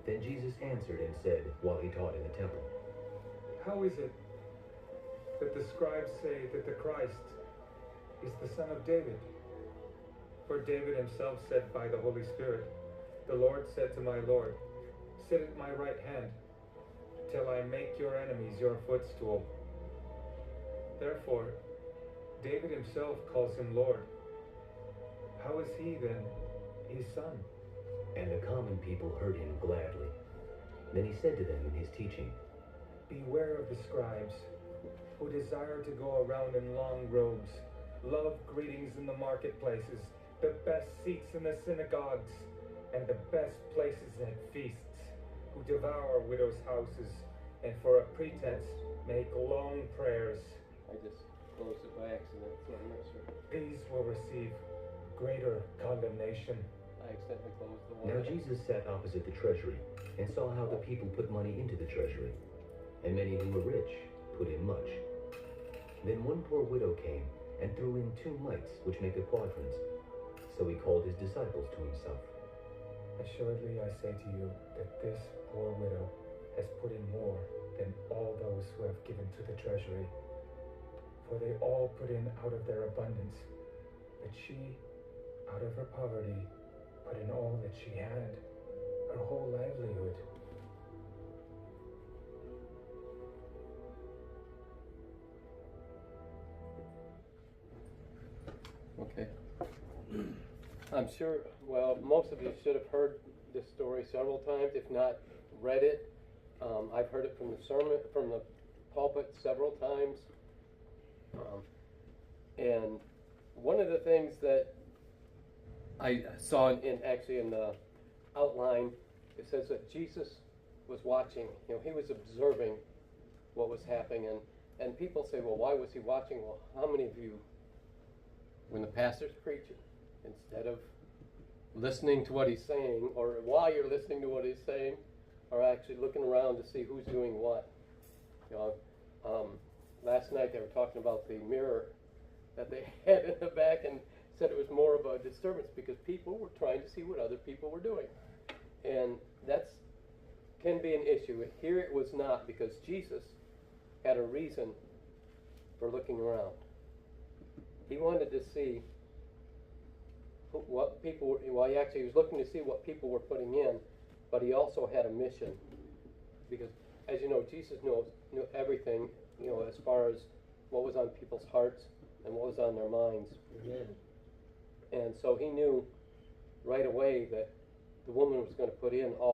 Then Jesus answered and said, while he taught in the temple, "How is it that the scribes say that the Christ is the son of David? For David himself said by the Holy Spirit, 'The Lord said to my Lord, sit at my right hand, till I make your enemies your footstool.' Therefore, David himself calls him Lord. How is he then his son?" And the common people heard him gladly. Then he said to them in his teaching, "Beware of the scribes, who desire to go around in long robes, love greetings in the marketplaces, the best seats in the synagogues, and the best places at feasts, who devour widows' houses, and for a pretense make long prayers." I just closed it by accident, so I'm not sure. "These will receive greater condemnation." I accidentally closed the one. Now Jesus sat opposite the treasury, and saw how the people put money into the treasury. And many who were rich put in much. Then one poor widow came, and threw in 2 mites, which make a quadrans. So he called his disciples to himself. "Assuredly I say to you that this poor widow has put in more than all those who have given to the treasury. For they all put in out of their abundance, but she, out of her poverty, put in all that she had, her whole livelihood." Okay. I'm sure, well, most of you should have heard this story several times, if not read it. I've heard it from the sermon, from the pulpit several times. And one of the things that I saw in the outline, it says that Jesus was watching. He was observing what was happening. And people say, well, why was he watching? Well, how many of you, when the pastor's preaching, instead of listening to what he's saying, or while you're listening to what he's saying, are actually looking around to see who's doing what? Last night they were talking about the mirror that they had in the back, and said it was more of a disturbance because people were trying to see what other people were doing. And that can be an issue. Here it was not, because Jesus had a reason for looking around. He wanted to see what people, well, he was looking to see what people were putting in, but he also had a mission. Because, as you know, Jesus knew everything, as far as what was on people's hearts and what was on their minds. Amen. And so he knew right away that the woman was going to put in all